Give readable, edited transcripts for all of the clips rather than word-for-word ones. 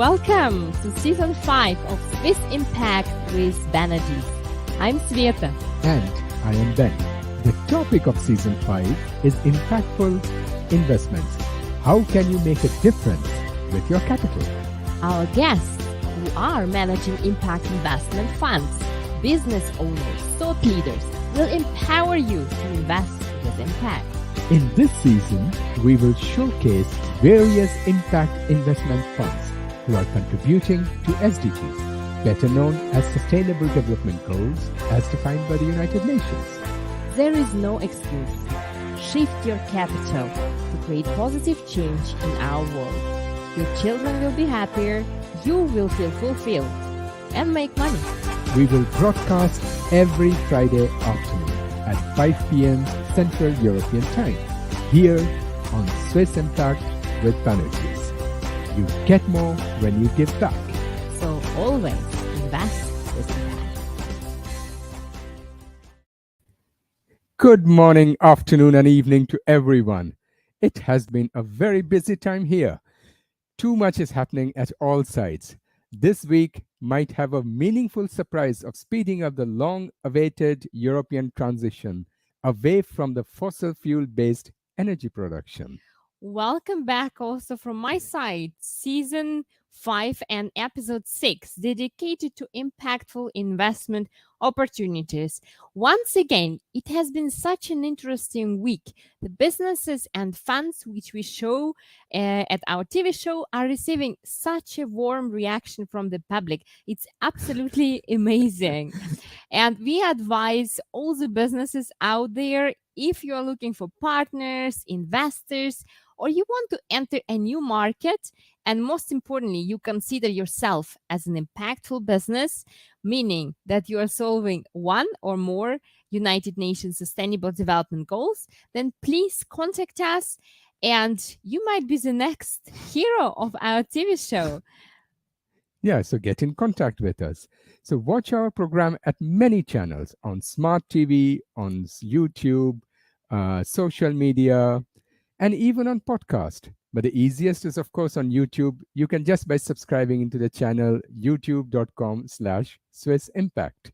Welcome to Season 5 of Swiss Impact with Banerjee. I'm Sveta. And I am Ben. The topic of Season 5 is impactful investments. How can you make a difference with your capital? Our guests, who are managing impact investment funds, business owners, thought leaders, will empower you to invest with impact. In this season, we will showcase various impact investment funds who are contributing to SDGs, better known as Sustainable Development Goals as defined by the United Nations. There is no excuse. Shift your capital to create positive change in our world. Your children will be happier, you will feel fulfilled, and make money. We will broadcast every Friday afternoon at 5 p.m. Central European Time, here on Swiss Impact with Banerjee. You get more when you give back. So always invest with impact. Good morning, afternoon, and evening to everyone. It has been a very busy time here. Too much is happening at all sides. This week might have a meaningful surprise of speeding up the long-awaited European transition away from the fossil fuel-based energy production. Welcome back also from my side, Season 5 and Episode 6, dedicated to impactful investment opportunities. Once again, it has been such an interesting week. The businesses and funds which we show at our TV show are receiving such a warm reaction from the public. It's absolutely amazing. And we advise all the businesses out there, if you are looking for partners, investors, or you want to enter a new market, and most importantly, you consider yourself as an impactful business, meaning that you are solving one or more United Nations Sustainable Development Goals, then please contact us and you might be the next hero of our TV show. Yeah, so get in contact with us. So watch our program at many channels on Smart TV, on YouTube, social media, and even on podcast. But the easiest is, of course, on YouTube. You can just by subscribing into the channel youtube.com/Swiss Impact.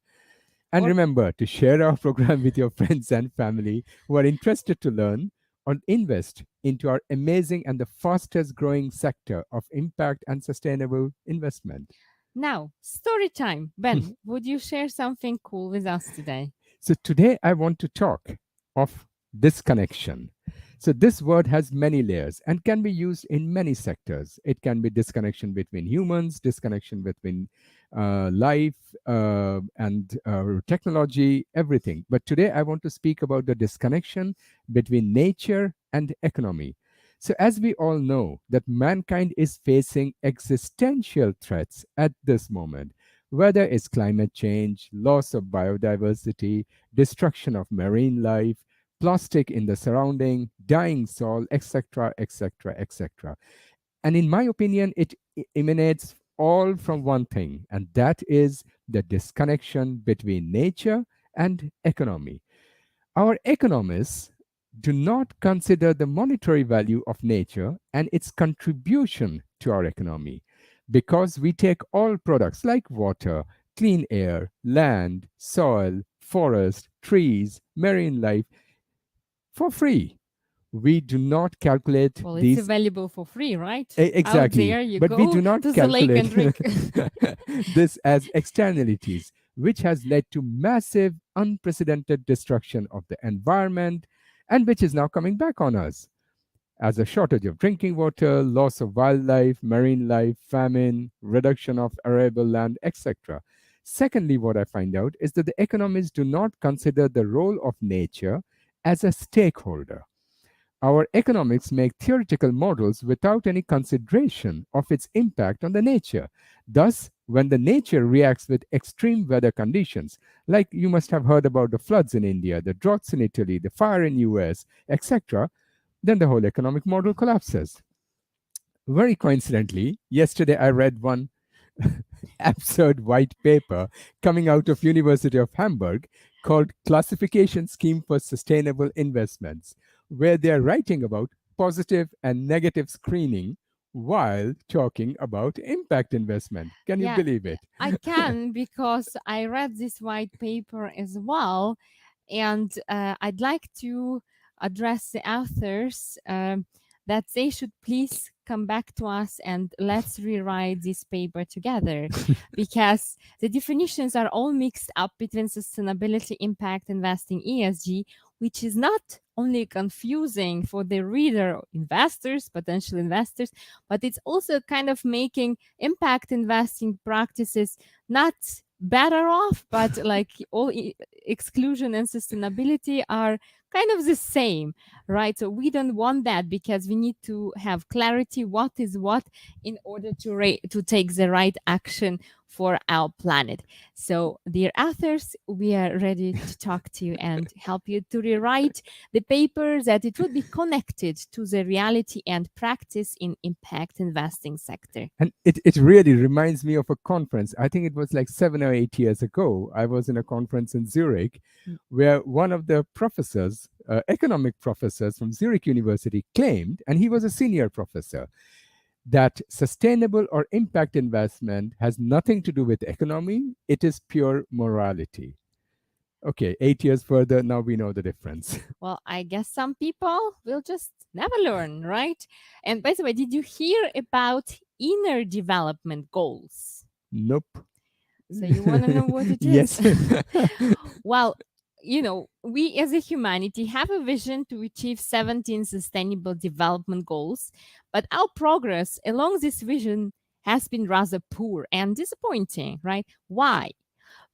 And remember to share our program with your friends and family who are interested to learn or invest into our amazing and the fastest growing sector of impact and sustainable investment. Now, story time. Ben, would you share something cool with us today? So today I want to talk of disconnection. So this word has many layers and can be used in many sectors. It can be disconnection between humans, disconnection between life and technology, everything. But today I want to speak about the disconnection between nature and economy. So as we all know that mankind is facing existential threats at this moment, whether it's climate change, loss of biodiversity, destruction of marine life, plastic in the surrounding, dying soil, etc., etc., etc. And in my opinion, it emanates all from one thing, and that is the disconnection between nature and economy. Our economists do not consider the monetary value of nature and its contribution to our economy, because we take all products like water, clean air, land, soil, forest, trees, marine life for free. We do not calculate these. It's available for free, right? Exactly. Out there you but go we do not to the lake and calculate drink. this as externalities, which has led to massive, unprecedented destruction of the environment, and which is now coming back on us as a shortage of drinking water, loss of wildlife, marine life, famine, reduction of arable land, etc. Secondly, what I find out is that the economists do not consider the role of nature as a stakeholder. Our economics make theoretical models without any consideration of its impact on the nature. Thus, when the nature reacts with extreme weather conditions, like you must have heard about the floods in India, the droughts in Italy, the fire in US, etc., then the whole economic model collapses. Very coincidentally, yesterday I read one absurd white paper coming out of University of Hamburg called Classification Scheme for Sustainable Investments, where they are writing about positive and negative screening while talking about impact investment. Can you Yeah, believe it? I can because I read this white paper as well, and I'd like to address the authors that they should please come back to us and let's rewrite this paper together, because the definitions are all mixed up between sustainability, impact investing, ESG, which is not only confusing for the reader, investors, potential investors, but it's also kind of making impact investing practices not better off, but like all exclusion and sustainability are kind of the same, right? So we don't want that, because we need to have clarity what is what in order to take the right action for our planet. So, dear authors, we are ready to talk to you and help you to rewrite the paper that it would be connected to the reality and practice in impact investing sector. And it really reminds me of a conference. I think it was like 7 or 8 years ago. I was in a conference in Zurich where one of the professors, economic professors from Zurich University, claimed, and he was a senior professor, that sustainable or impact investment has nothing to do with economy. It is pure morality. Okay, 8 years further, now we know the difference. Well, I guess some people will just never learn, right? And by the way, did you hear about inner development goals? Nope. So you want to know what it Yes. is? Well, we as a humanity have a vision to achieve 17 sustainable development goals, but our progress along this vision has been rather poor and disappointing, right? Why?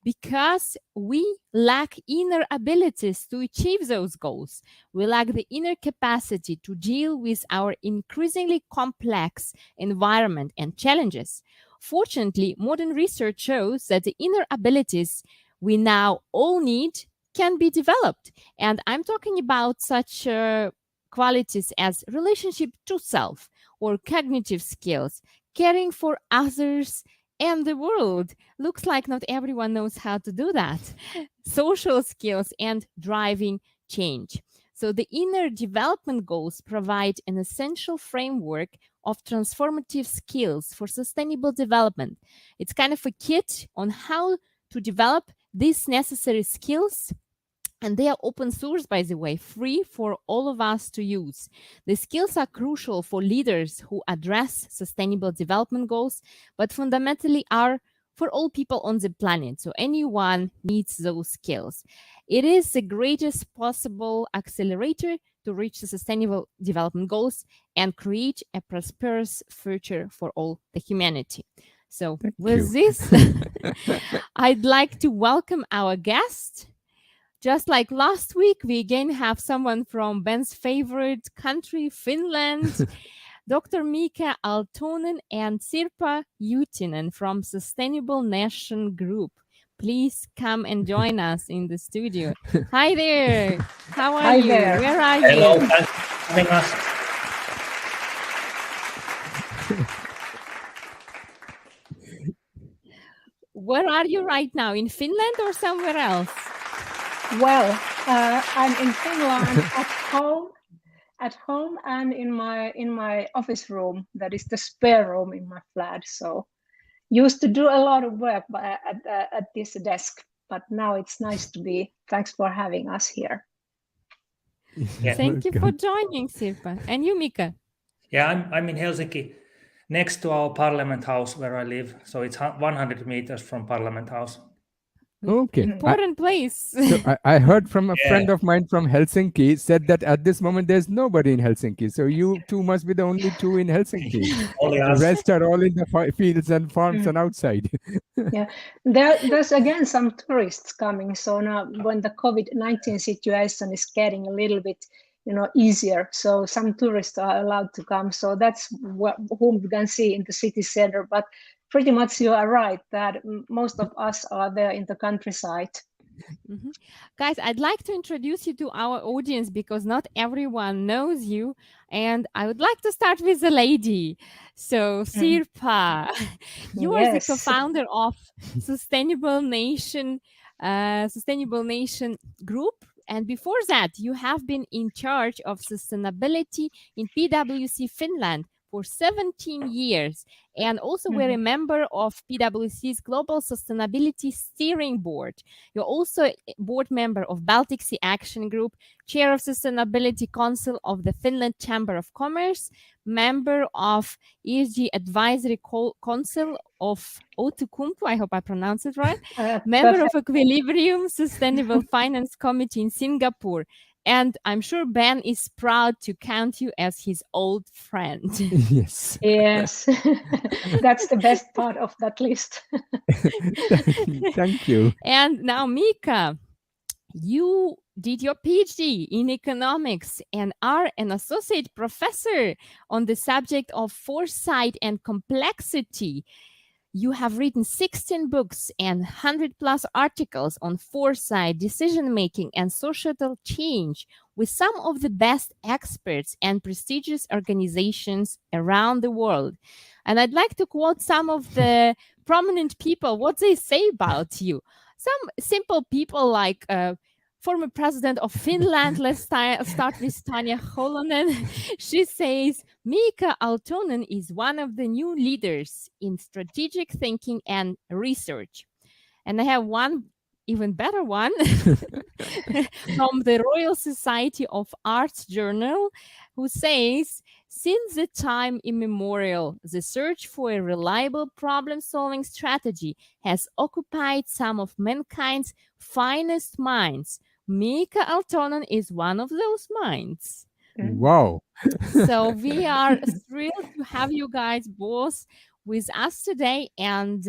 Because we lack inner abilities to achieve those goals. We lack the inner capacity to deal with our increasingly complex environment and challenges. Fortunately, modern research shows that the inner abilities we now all need can be developed. And I'm talking about such qualities as relationship to self or cognitive skills, caring for others and the world. Looks like not everyone knows how to do that. Social skills and driving change. So, the inner development goals provide an essential framework of transformative skills for sustainable development. It's kind of a kit on how to develop these necessary skills, and they are open source, by the way, free for all of us to use. The skills are crucial for leaders who address sustainable development goals, but fundamentally are for all people on the planet. So anyone needs those skills. It is the greatest possible accelerator to reach the sustainable development goals and create a prosperous future for all the humanity. So with this, I'd like to welcome our guest. Just like last week, we again have someone from Ben's favorite country, Finland, Dr. Mika Aaltonen and Sirpa Juutinen from Sustainable Nation Group. Please come and join us in the studio. Hi there. How are you? There. Where are Hello, you? thanks for having us. Where are you right now? In Finland or somewhere else? Well, I'm in Finland at home, and in my office room. That is the spare room in my flat. So, used to do a lot of work at this desk, but now it's nice to be. Thanks for having us here. Yeah. Thank you for joining, Sirpa. And you, Mika? Yeah, I'm in Helsinki, next to our Parliament House where I live. So it's 100 meters from Parliament House. Okay. Important place. So I heard from a friend of mine from Helsinki said that at this moment there's nobody in Helsinki. So you two must be the only two in Helsinki. The rest are all in the fields and farms and outside. Yeah, there's again some tourists coming. So now when the COVID-19 situation is getting a little bit, easier, so some tourists are allowed to come. So that's whom we can see in the city center. But pretty much you are right that most of us are there in the countryside. Mm-hmm. Guys, I'd like to introduce you to our audience because not everyone knows you. And I would like to start with the lady. So, Sirpa, you are the co-founder of Sustainable Nation Group. And before that, you have been in charge of sustainability in PwC Finland for 17 years and also were a member of PwC's Global Sustainability Steering Board. You're also a board member of Baltic Sea Action Group, chair of Sustainability Council of the Finland Chamber of Commerce, member of ESG Advisory Council of Outokumpu, I hope I pronounced it right, member of Equilibrium Sustainable Finance Committee in Singapore. And I'm sure Ben is proud to count you as his old friend. Yes. Yes, that's the best part of that list. Thank you. And now, Mika, you did your PhD in economics and are an associate professor on the subject of foresight and complexity. You have written 16 books and 100 plus articles on foresight, decision making, and societal change with some of the best experts and prestigious organizations around the world. And I'd like to quote some of the prominent people, what they say about you. Some simple people like former president of Finland. Let's start with Tanja Holonen. She says, Mika Aaltonen is one of the new leaders in strategic thinking and research. And I have one even better one from the Royal Society of Arts Journal, who says, since the time immemorial, the search for a reliable problem-solving strategy has occupied some of mankind's finest minds. Mika Aaltonen is one of those minds. Wow. So we are thrilled to have you guys both with us today, and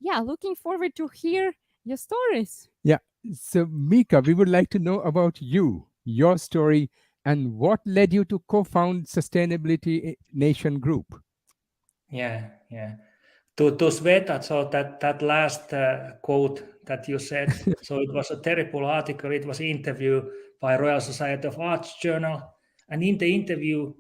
looking forward to hear your stories. Yeah. So, Mika, we would like to know about you, your story, and what led you to co-found Sustainability Nation Group. Yeah. To Sveta, so that last quote that you said, so it was a terrible article. It was an interview by Royal Society of Arts Journal. And in the interview,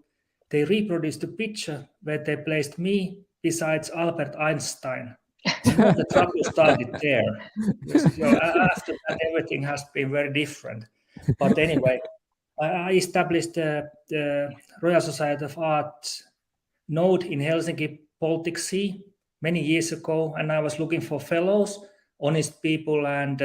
they reproduced a picture where they placed me besides Albert Einstein. So the trouble started there. So after that, everything has been very different. But anyway, I established the Royal Society of Arts node in Helsinki, Baltic Sea, many years ago, and I was looking for fellows, honest people, and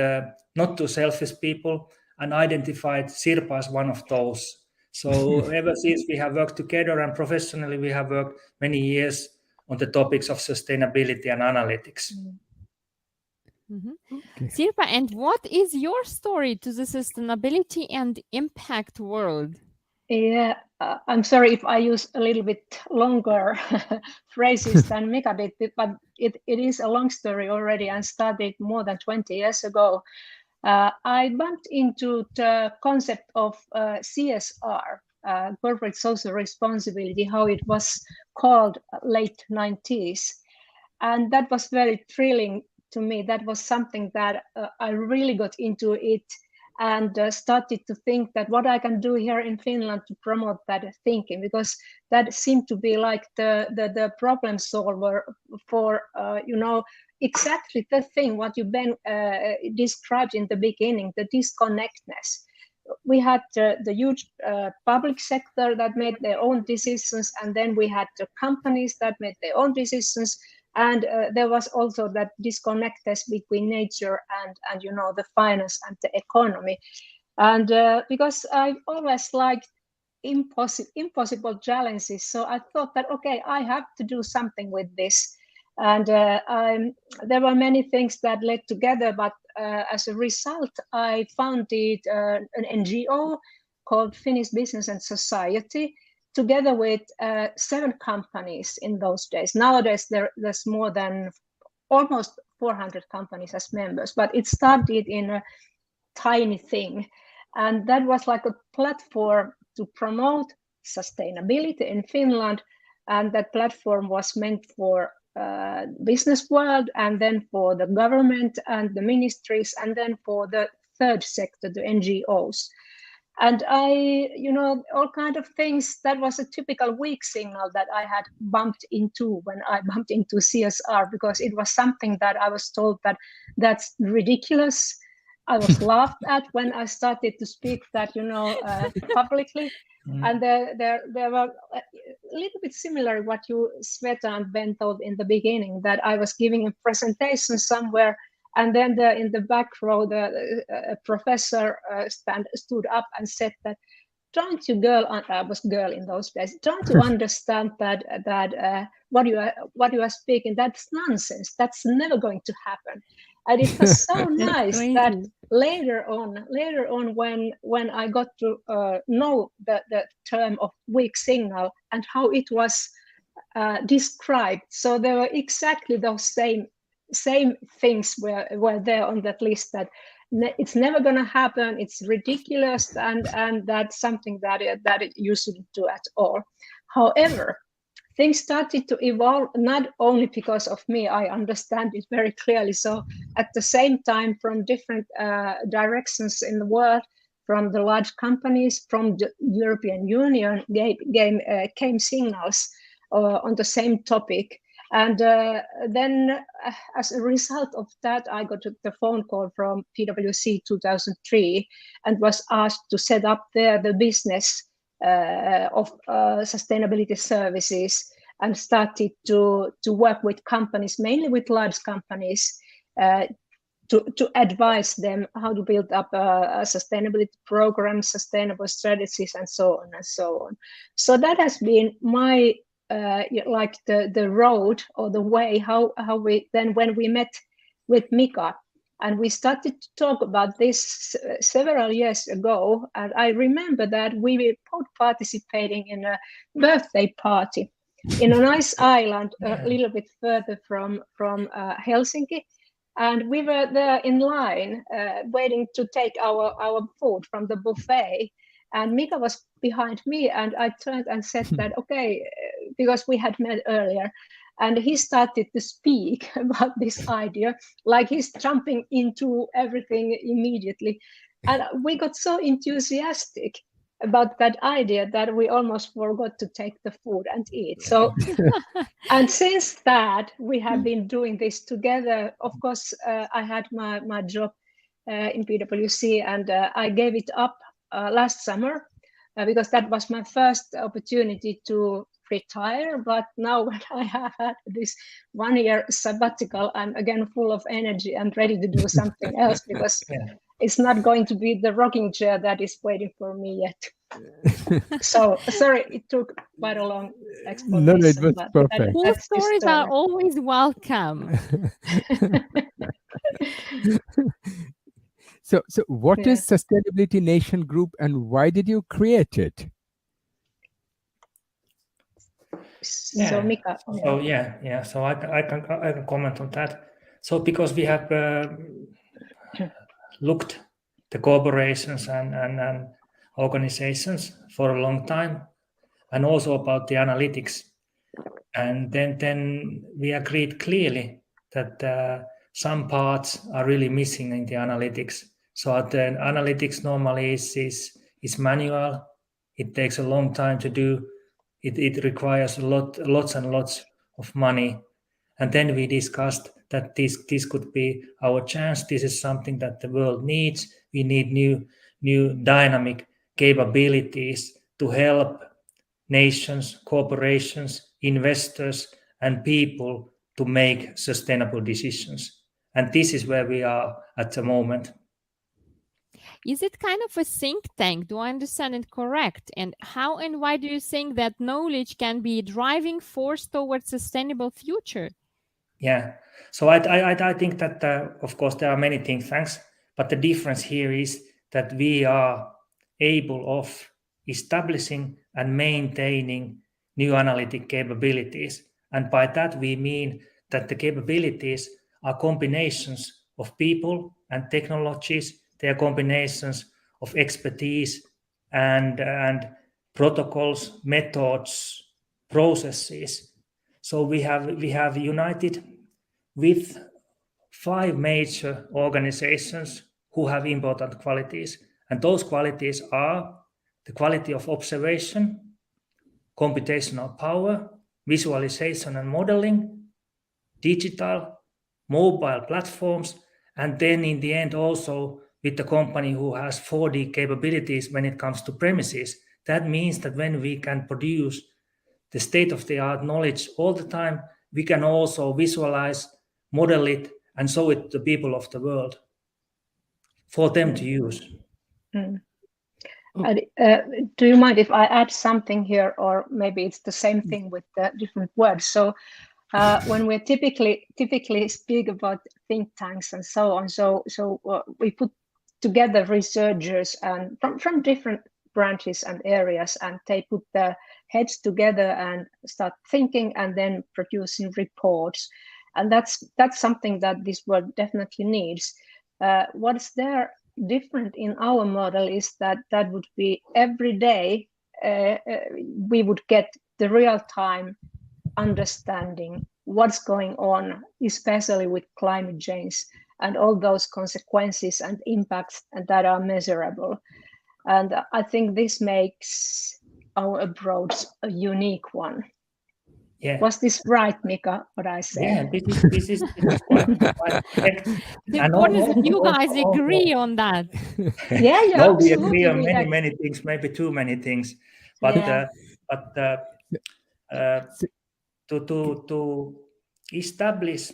not too selfish people, and identified Sirpa as one of those. So ever since we have worked together, and professionally we have worked many years on the topics of sustainability and analytics. Okay. Sirpa, and what is your story to the sustainability and impact world? Yeah, I'm sorry if I use a little bit longer phrases than Mika did, but it is a long story already and started more than 20 years ago. I bumped into the concept of CSR, corporate social responsibility, how it was called late 90s. And that was very thrilling to me. That was something that I really got into it and started to think that what I can do here in Finland to promote that thinking, because that seemed to be like the problem solver for, exactly the thing what you Ben described in the beginning, the disconnectedness. We had the huge public sector that made their own decisions, and then we had the companies that made their own decisions. And there was also that disconnectedness between nature and the finance and the economy. And because I've always liked impossible challenges, so I thought that, okay, I have to do something with this. And there were many things that led together, but as a result, I founded an NGO called Finnish Business and Society, together with 7 companies in those days. Nowadays, there's more than almost 400 companies as members, but it started in a tiny thing. And that was like a platform to promote sustainability in Finland. And that platform was meant for business world, and then for the government and the ministries, and then for the third sector, the NGOs. And all kind of things. That was a typical weak signal that I had bumped into when I bumped into CSR, because it was something that I was told that that's ridiculous. I was laughed at when I started to speak that, publicly. And there were a little bit similar what you, Sveta and Ben, told in the beginning, that I was giving a presentation somewhere, and then in the back row, the professor stood up and said that, "Don't you, girl?" I was girl in those days. "Don't you understand that what you are speaking? That's nonsense. That's never going to happen." And it was so nice that later on, when I got to know the term of weak signal and how it was described, so there were exactly those same things were there on that list, that it's never going to happen, it's ridiculous, and that's something that you shouldn't do at all. However, things started to evolve, not only because of me, I understand it very clearly. So at the same time, from different directions in the world, from the large companies, from the European Union, came signals on the same topic. And then as a result of that, I got the phone call from PwC 2003 and was asked to set up there the business of sustainability services, and started to work with companies, mainly with large companies, to advise them how to build up a sustainability program, sustainable strategies, and so on and so on. So that has been my like the road or the way how we then, when we met with Mika, and we started to talk about this several years ago. And I remember that we were both participating in a birthday party in a nice island a little bit further from Helsinki. And we were there in line waiting to take our food from the buffet. And Mika was behind me, and I turned and said that, okay, because we had met earlier. And he started to speak about this idea, like he's jumping into everything immediately. And we got so enthusiastic about that idea that we almost forgot to take the food and eat. So, and since that, we have been doing this together. Of course, I had my job in PwC, and I gave it up last summer because that was my first opportunity to retire. But now when I have had this 1 year sabbatical, I'm again full of energy and ready to do something else, because it's not going to be the rocking chair that is waiting for me yet. So sorry, it took quite a long explanation. No, it was perfect. Cool stories are always welcome. So what is Sustainability Nation Group, and why did you create it? So Mika. So I can comment on that. So because we have looked the corporations and organizations for a long time, and also about the analytics, and then we agreed clearly that some parts are really missing in the analytics. So the analytics normally is manual. It takes a long time to do. It requires lots and lots of money. And then we discussed that this could be our chance. This is something that the world needs. We need new dynamic capabilities to help nations, corporations, investors, and people to make sustainable decisions. And this is where we are at the moment. Is it kind of a think tank? Do I understand it correct? And how and why do you think that knowledge can be a driving force towards sustainable future? Yeah, so I think that, of course, there are many think tanks, but the difference here is that we are able of establishing and maintaining new analytic capabilities. And by that, we mean that the capabilities are combinations of people and technologies. They are combinations of expertise and protocols, methods, processes. So we have united with 5 major organizations who have important qualities. And those qualities are the quality of observation, computational power, visualization and modeling, digital, mobile platforms, and then in the end also with the company who has 4D capabilities when it comes to premises. That means that when we can produce the state-of-the-art knowledge all the time, we can also visualize, model it, and show it to the people of the world for them to use. Do you mind if I add something here, or maybe it's the same thing with the different words? So when we typically speak about think tanks and so on, so we put together researchers and from different branches and areas, and they put their heads together and start thinking and then producing reports. And that's something that this world definitely needs. What's there different in our model is that would be every day we would get the real-time understanding what's going on, especially with climate change and all those consequences and impacts that are measurable. And I think this makes our approach a unique one. Yeah. Was this right, Mika, what I said? Yeah, this is quite correct. The important is that you guys agree on that. Yeah, we absolutely. agree on many things, maybe too many things. But to establish,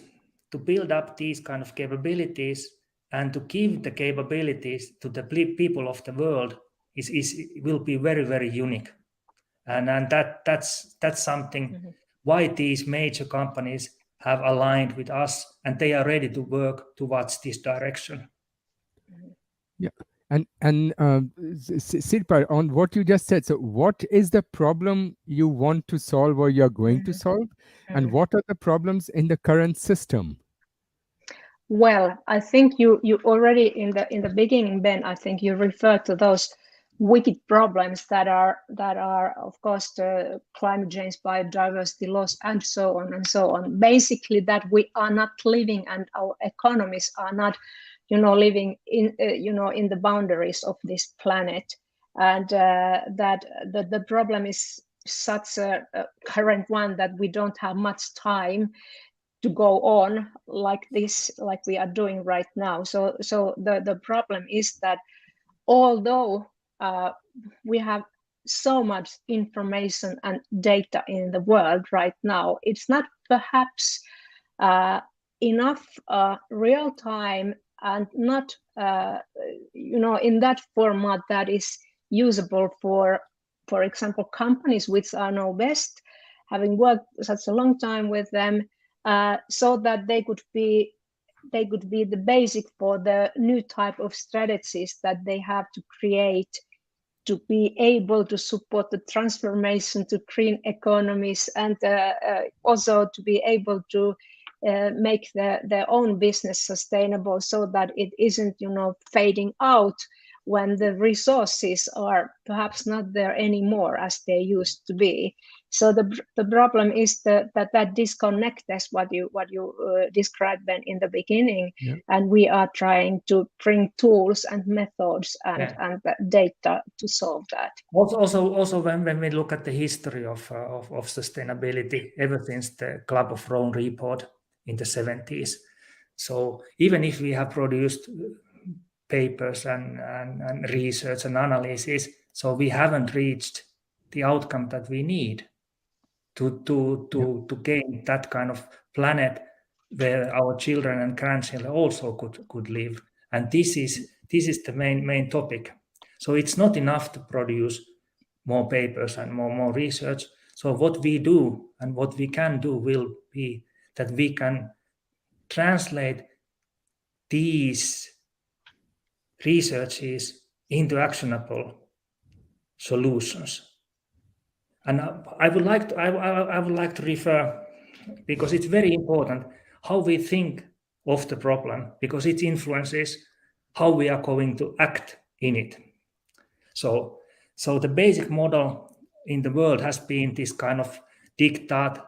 to build up these kind of capabilities and to give the capabilities to the people of the world will be very, very unique. And that's something why these major companies have aligned with us, and they are ready to work towards this direction. Yeah. And Sirpa, on what you just said, so what is the problem you want to solve or you're going to solve? And what are the problems in the current system? Well, I think you already in the beginning, Ben, I think you referred to those wicked problems that are of course the climate change, biodiversity loss, and so on and so on. Basically, that we are not living, and our economies are not, living in in the boundaries of this planet, and that the problem is such a current one that we don't have much time to go on like this, like we are doing right now. So the problem is that although we have so much information and data in the world right now, it's not perhaps enough real time, and not in that format that is usable for example, companies which are now best, having worked such a long time with them, so that they could be the basic for the new type of strategies that they have to create to be able to support the transformation to green economies, and also to be able to make their own business sustainable, so that it isn't fading out when the resources are perhaps not there anymore as they used to be. So the problem is that disconnect, as what you described, Ben, in the beginning, and we are trying to bring tools and methods and data to solve that. Also, when we look at the history of sustainability, ever since the Club of Rome report in the 70s, so even if we have produced papers and research and analysis, so we haven't reached the outcome that we need to gain that kind of planet where our children and grandchildren also could live. And this is the main topic. So it's not enough to produce more papers and more research. So what we do and what we can do will be that we can translate these researches into actionable solutions. And I would like to refer, because it's very important how we think of the problem, because it influences how we are going to act in it. So the basic model in the world has been this kind of diktat,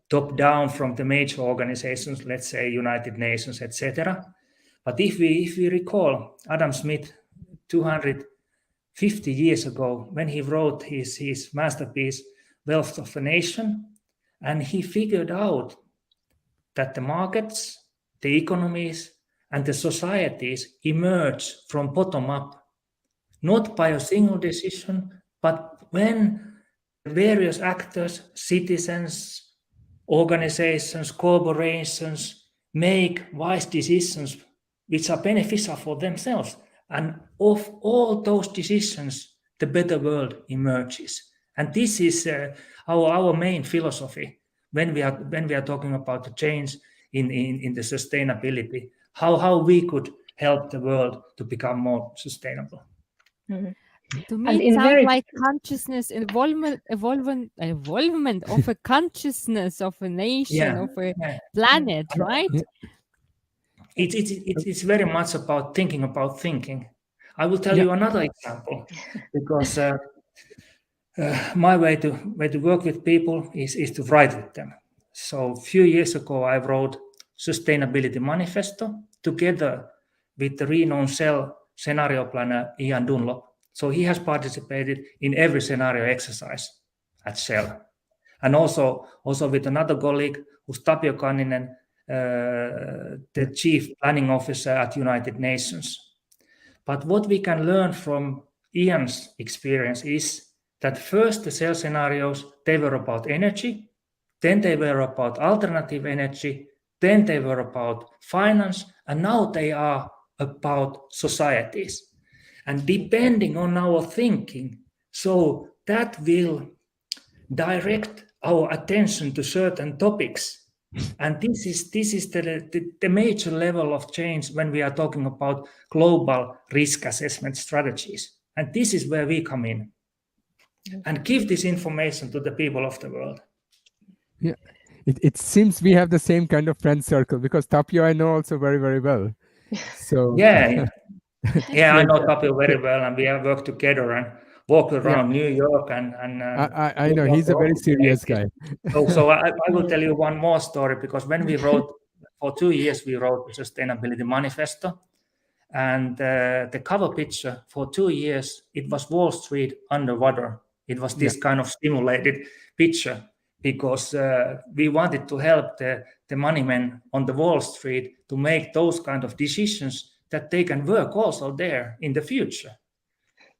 top down from the major organizations, let's say United Nations, etc. But if we recall Adam Smith 250 years ago, when he wrote his masterpiece, Wealth of a Nation, and he figured out that the markets, the economies, and the societies emerge from bottom up, not by a single decision, but when various actors, citizens, organizations, corporations make wise decisions which are beneficial for themselves. And of all those decisions, the better world emerges. And this is our main philosophy when we are talking about the change in the sustainability, how we could help the world to become more sustainable. Mhm. To me, And it in sounds very- like consciousness, involvement of a consciousness of a nation, Yeah, of a yeah. planet, right? Yeah. It's very much about thinking. I will tell Yeah. you another example, because my way to work with people is to write with them. So a few years ago, I wrote Sustainability Manifesto together with the renowned Shell scenario planner Ian Dunlop. So he has participated in every scenario exercise at Shell. And also with another colleague, who's Tapio Kanninen, the Chief Planning Officer at United Nations. But what we can learn from Ian's experience is that first the Shell scenarios, they were about energy, then they were about alternative energy, then they were about finance, and now they are about societies. And depending on our thinking, so that will direct our attention to certain topics. And this is the major level of change when we are talking about global risk assessment strategies. And this is where we come in and give this information to the people of the world. Yeah. It seems we have the same kind of friend circle, because Tapio I know also very, very well. So Yeah, I know Yes. Tapio very well, and we have worked together and walked around New York and I know he's a very serious guy. So I will tell you one more story, because when we wrote, for 2 years, we wrote the Sustainability Manifesto, and the cover picture for 2 years, it was Wall Street underwater. It was this kind of stimulated picture, because we wanted to help the money men on the Wall Street to make those kind of decisions that they can work also there in the future.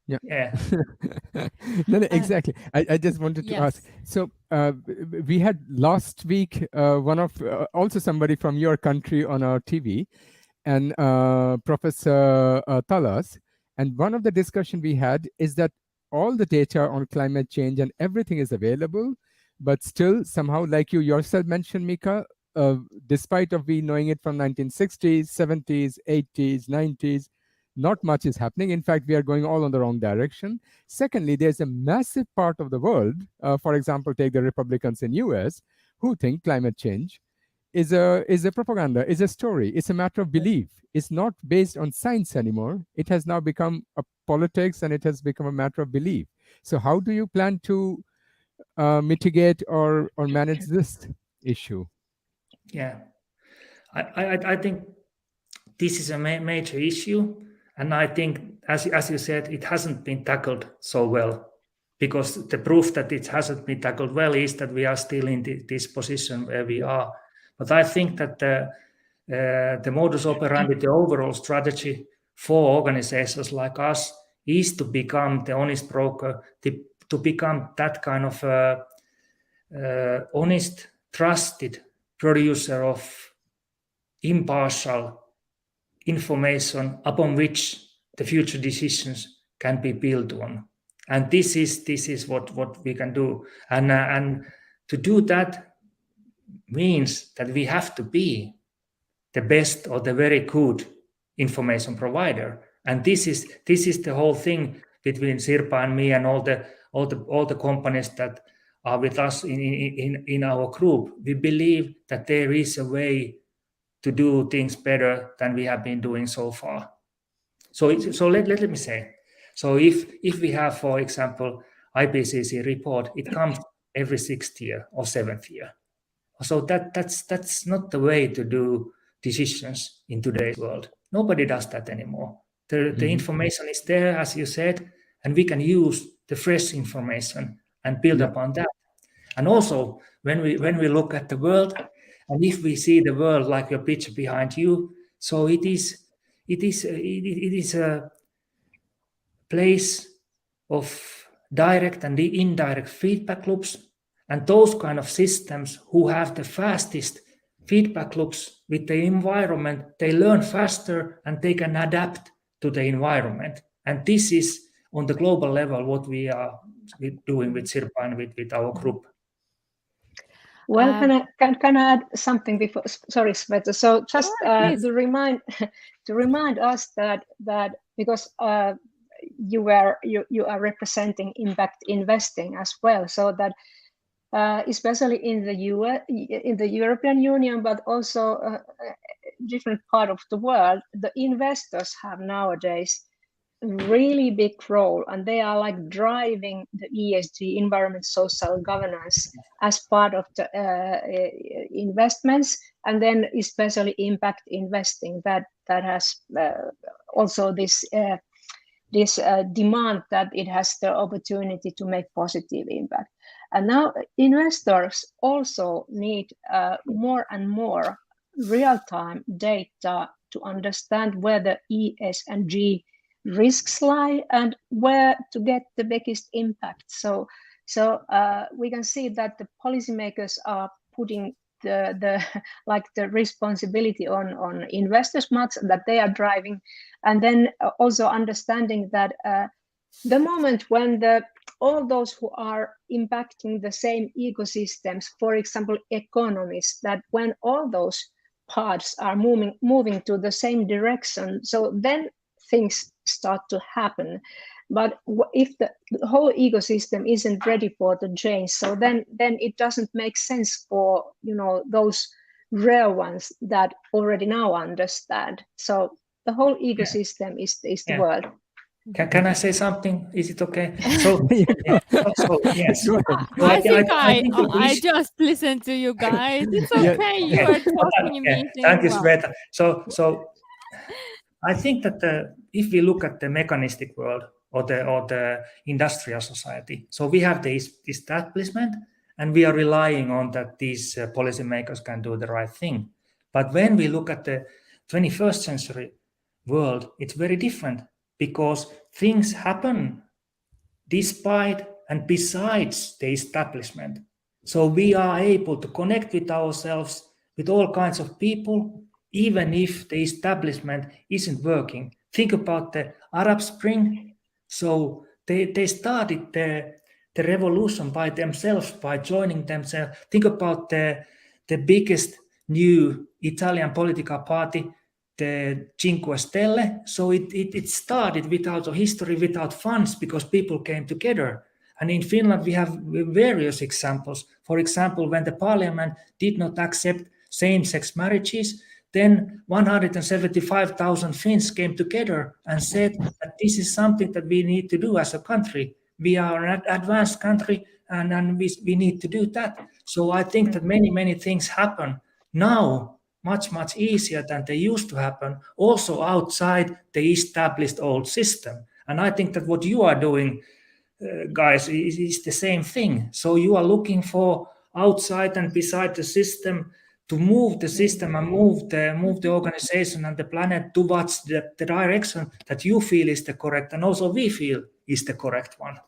Yeah. No, exactly. I just wanted to ask. So we had last week one of also somebody from your country on our TV, and Professor Talas. And one of the discussion we had is that all the data on climate change and everything is available, but still somehow, like you yourself mentioned, Mika, despite of we knowing it from 1960s, 70s, 80s, 90s, not much is happening. In fact, we are going all in the wrong direction. Secondly, there's a massive part of the world, for example, take the Republicans in US, who think climate change is a propaganda, is a story, it's a matter of belief. It's not based on science anymore. It has now become a politics, and it has become a matter of belief. So how do you plan to mitigate or manage this issue? Yeah, I think this is a major issue, and I think, as you said, it hasn't been tackled so well, because the proof that it hasn't been tackled well is that we are still in this position where we are. But I think that the modus operandi, the overall strategy for organizations like us, is to become the honest broker, to become that kind of honest, trusted producer of impartial information upon which the future decisions can be built on. And this is what we can do. And to do that means that we have to be the best or the very good information provider. And this is the whole thing between Sirpa and me and all the companies that are with us in our group. We believe that there is a way to do things better than we have been doing so far. So let me say, so if we have, for example, IPCC report, it comes every 6th year or 7th year. So that's not the way to do decisions in today's world. Nobody does that anymore. The information is there, as you said, and we can use the fresh information and build upon that. And also, when we look at the world, and if we see the world like your picture behind you, So it is a place of direct and indirect feedback loops, and those kind of systems who have the fastest feedback loops with the environment, they learn faster and they can adapt to the environment. And this is on the global level what we are doing with Sirpa and with our group. Well, can I add something before? Sorry, Sveta. So just to remind us that because you are representing impact investing as well, so that especially in the in the European Union, but also different part of the world, the investors have nowadays really big role, and they are like driving the ESG, environment, social governance, as part of the investments, and then especially impact investing that has also this demand that it has the opportunity to make positive impact. And now investors also need more and more real-time data to understand where the ES and G risks lie and where to get the biggest impact. So we can see that the policymakers are putting the responsibility on investors much, that they are driving, and then also understanding that the moment when all those who are impacting the same ecosystems, for example economies, that when all those parts are moving to the same direction, so then things start to happen. But if the whole ecosystem isn't ready for the change, so then it doesn't make sense for those rare ones that already now understand. So the whole ecosystem is the world. Can I say something? Is it okay? So yes. I think I just listened to you guys. It's okay. You are talking amazing. Thank you, Sveta. So I think that if we look at the mechanistic world or the industrial society, so we have the establishment, and we are relying on that these policymakers can do the right thing. But when we look at the 21st century world, it's very different, because things happen despite and besides the establishment. So we are able to connect with ourselves, with all kinds of people, even if the establishment isn't working. Think about the Arab Spring. So they started the revolution by themselves, by joining themselves. Think about the biggest new Italian political party, the Cinque Stelle. So it started without a history, without funds, because people came together. And in Finland, we have various examples. For example, when the parliament did not accept same-sex marriages, then 175,000 Finns came together and said that this is something that we need to do as a country. We are an advanced country, and we need to do that. So I think that many things happen now much easier than they used to happen, also outside the established old system. And I think that what you are doing, guys, is the same thing. So you are looking for outside and beside the system to move the system and move the organization and the planet towards the direction that you feel is the correct, and also we feel is the correct one.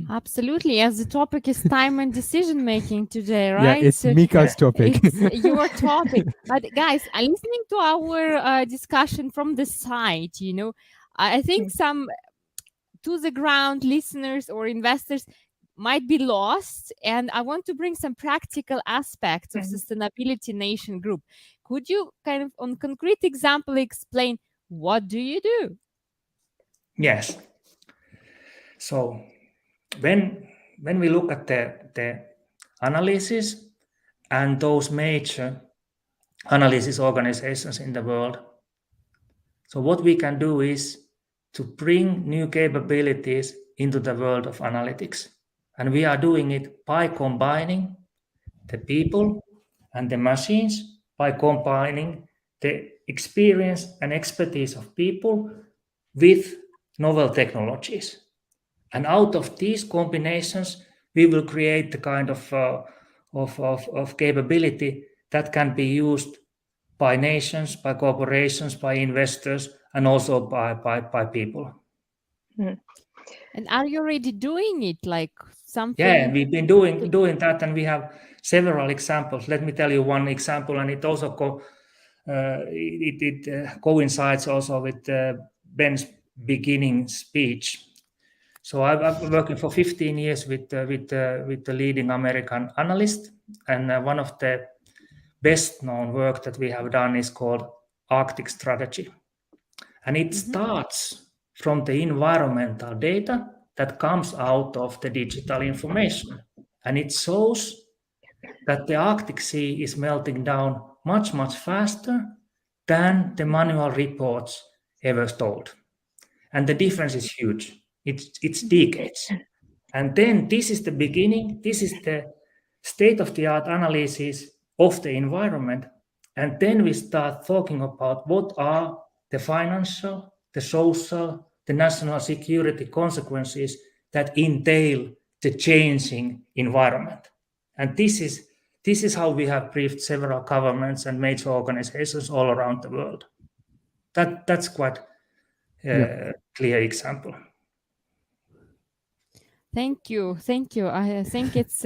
Absolutely, as the topic is time and decision making today, right? Yeah, it's Mika's topic. It's your topic. But guys, listening to our discussion from the side, I think some to the ground listeners or investors might be lost, and I want to bring some practical aspects of Sustainability Nation Group. Could you kind of on concrete example explain what do you do? Yes. So when we look at the analysis and those major analysis organizations in the world, so what we can do is to bring new capabilities into the world of analytics. And we are doing it by combining the people and the machines, by combining the experience and expertise of people with novel technologies. And out of these combinations, we will create the kind of capability that can be used by nations, by corporations, by investors, and also by people. And are you already doing it, like something? Yeah, we've been doing that, and we have several examples. Let me tell you one example, and it also coincides also with Ben's beginning speech. So I've been working for 15 years with the leading American analyst, and one of the best known work that we have done is called Arctic Strategy. And it starts from the environmental data that comes out of the digital information. And it shows that the Arctic Sea is melting down much, much faster than the manual reports ever told. And the difference is huge. It's decades. And then this is the beginning. This is the state-of-the-art analysis of the environment. And then we start talking about what are the financial, the social, the national security consequences that entail the changing environment. And this is how we have briefed several governments and major organizations all around the world. That's quite a clear example. Thank you. I think it's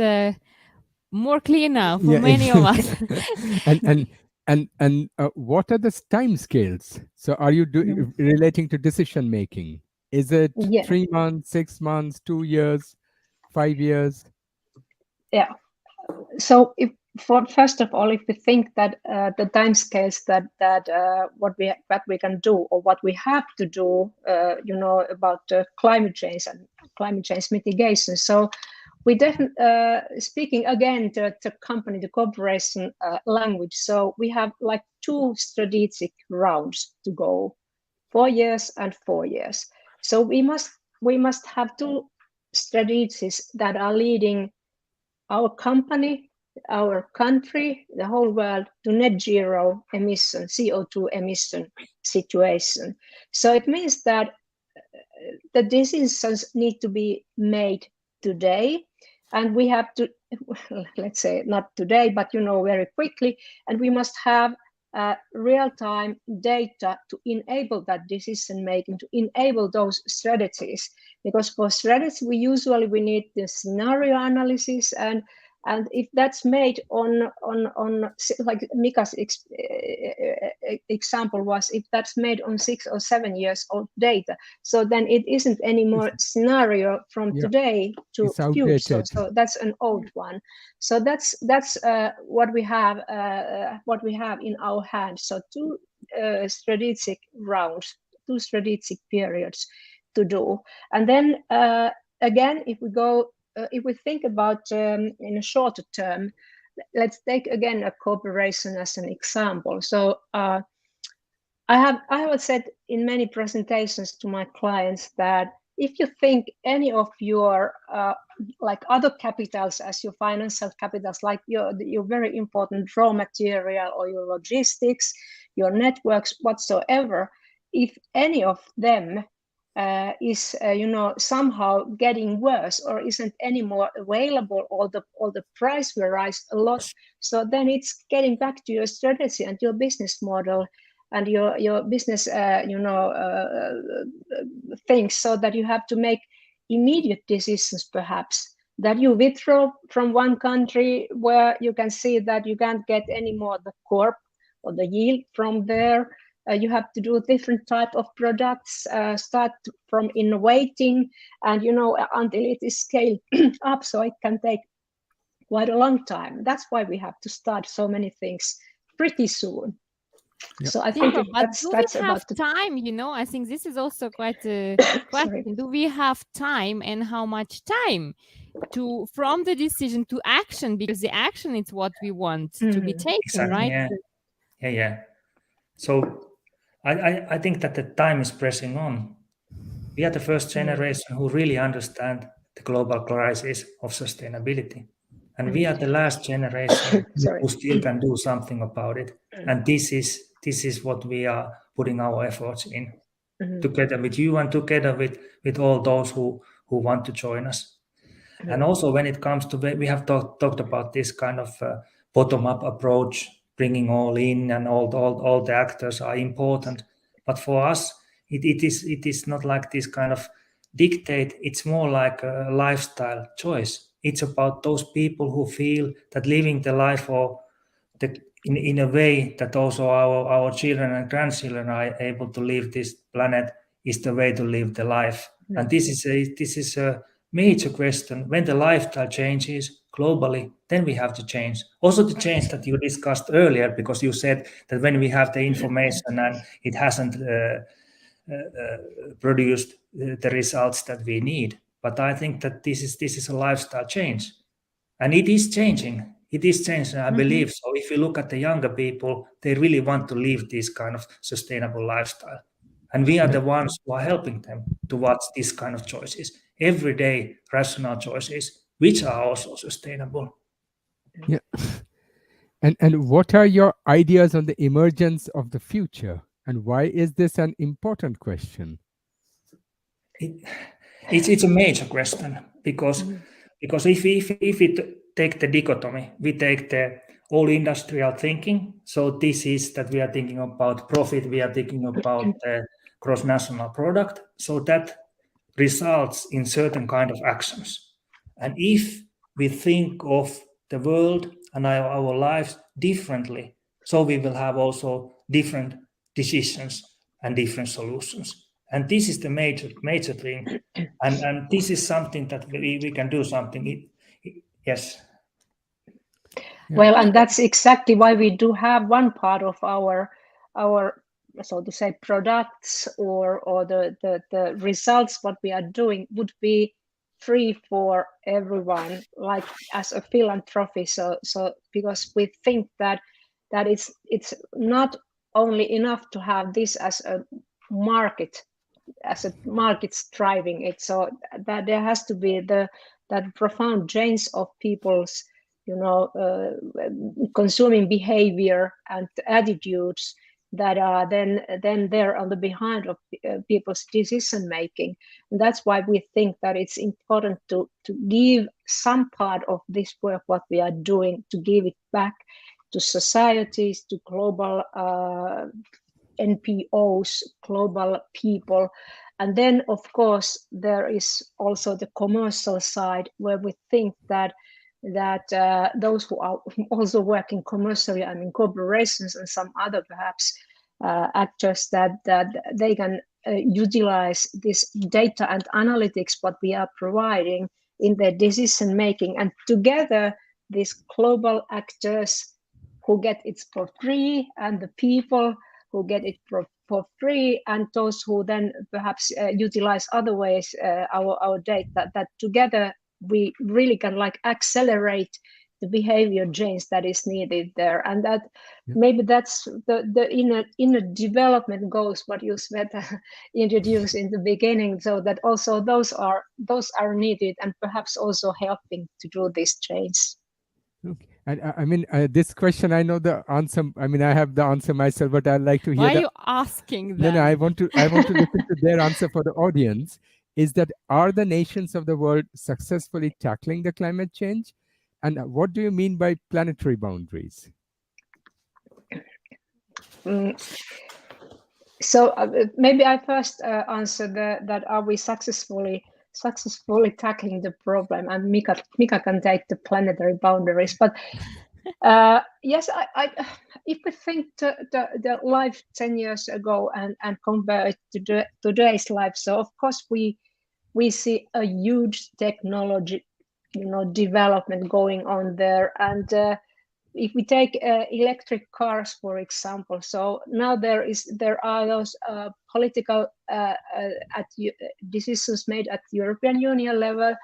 more clear now for many of us. And what are the time scales? So are you relating to decision making? Is it 3 months, 6 months, 2 years, 5 years? Yeah. So first of all, if we think that the timescales that what we can do or what we have to do, about climate change and climate change mitigation. So we definitely speaking again to company, the corporation language. So we have like 2 strategic rounds to go, 4 years and 4 years. So we must have 2 strategies that are leading our company, our country, the whole world to net zero emission, CO2 emission situation. So it means that the decisions need to be made today, and we have to, let's say not today, but very quickly, and we must have real-time data to enable that decision making, to enable those strategies. Because for strategy, we need the scenario analysis, and if that's made on like Mika's example was, if that's made on 6 or 7 years old data, so then it isn't anymore scenario from today to future. So that's an old one. So that's what we have in our hands. So 2 strategic rounds, 2 strategic periods to do, and then again, if we think about in a shorter term, let's take again a corporation as an example. So I have said in many presentations to my clients that if you think any of your like other capitals as your financial capitals, like your very important raw material or your logistics, your networks, whatsoever, if any of them is somehow getting worse or isn't anymore available, or the price will rise a lot, so then it's getting back to your strategy and your business model and your business things, so that you have to make immediate decisions, perhaps that you withdraw from one country where you can see that you can't get any more the corp or the yield from there. You have to do a different type of products, start from innovating, and until it is scaled up. So it can take quite a long time. That's why we have to start so many things pretty soon. Yep. So I think that's about the time. I think this is also quite a question. Do we have time, and how much time from the decision to action? Because the action is what we want to be taken, exactly, right? Yeah. So I think that the time is pressing on. We are the first generation who really understand the global crisis of sustainability. And we are the last generation who still can do something about it. And this is what we are putting our efforts in, together with you and together with all those who want to join us. And also when it comes to, we have talked about this kind of bottom-up approach bringing all in, and all the actors are important. But for us, it is not like this kind of dictate. It's more like a lifestyle choice. It's about those people who feel that living the life or in a way that also our children and grandchildren are able to live this planet is the way to live the life. And this is a major question. When the lifestyle changes globally, then we have to change. Also the change that you discussed earlier, because you said that when we have the information and it hasn't produced the results that we need. But I think that this is a lifestyle change, and it is changing. It is changing, I believe. So if you look at the younger people, they really want to live this kind of sustainable lifestyle. And we are the ones who are helping them towards this kind of choices, everyday rational choices, which are also sustainable. Yeah. And what are your ideas on the emergence of the future? And why is this an important question? It's a major question, because if we take the dichotomy, we take the all industrial thinking. So this is that we are thinking about profit, we are thinking about the gross national product. So that results in certain kind of actions. And if we think of the world and our lives differently, so we will have also different decisions and different solutions. And this is the major thing. And this is something that we can do something. Yes. Well, and that's exactly why we do have one part of our so to say products or the results what we are doing would be free for everyone, like as a philanthropy. So because we think that it's not only enough to have this as a market driving it, so that there has to be that profound change of people's consuming behavior and attitudes that are then there on the behind of people's decision making. And that's why we think that it's important to give some part of this work what we are doing, to give it back to societies, to global NPOs, global people. And then of course there is also the commercial side, where we think that those who are also working commercially, I mean corporations and some other perhaps actors, that they can utilize this data and analytics what we are providing in their decision making. And together these global actors who get it for free, and the people who get it for free, and those who then perhaps utilize other ways our data, that together we really can like accelerate the behavior change that is needed there. And that maybe that's the inner development goals what you Sveta introduced in the beginning, so that also those are needed and perhaps also helping to do this change. Okay. And I mean, this question, I know the answer. I mean, I have the answer myself, but I'd like to hear. Why are you asking them? No, I want to listen to their answer for the audience. Is that, are the nations of the world successfully tackling the climate change? And what do you mean by planetary boundaries? So maybe I first answer that are we successfully tackling the problem, and Mika can take the planetary boundaries. But yes, I if we think the life 10 years ago and compare it to today's life, so of course we see a huge technology development going on there. And if we take electric cars, for example, so now there are those political decisions made at European Union level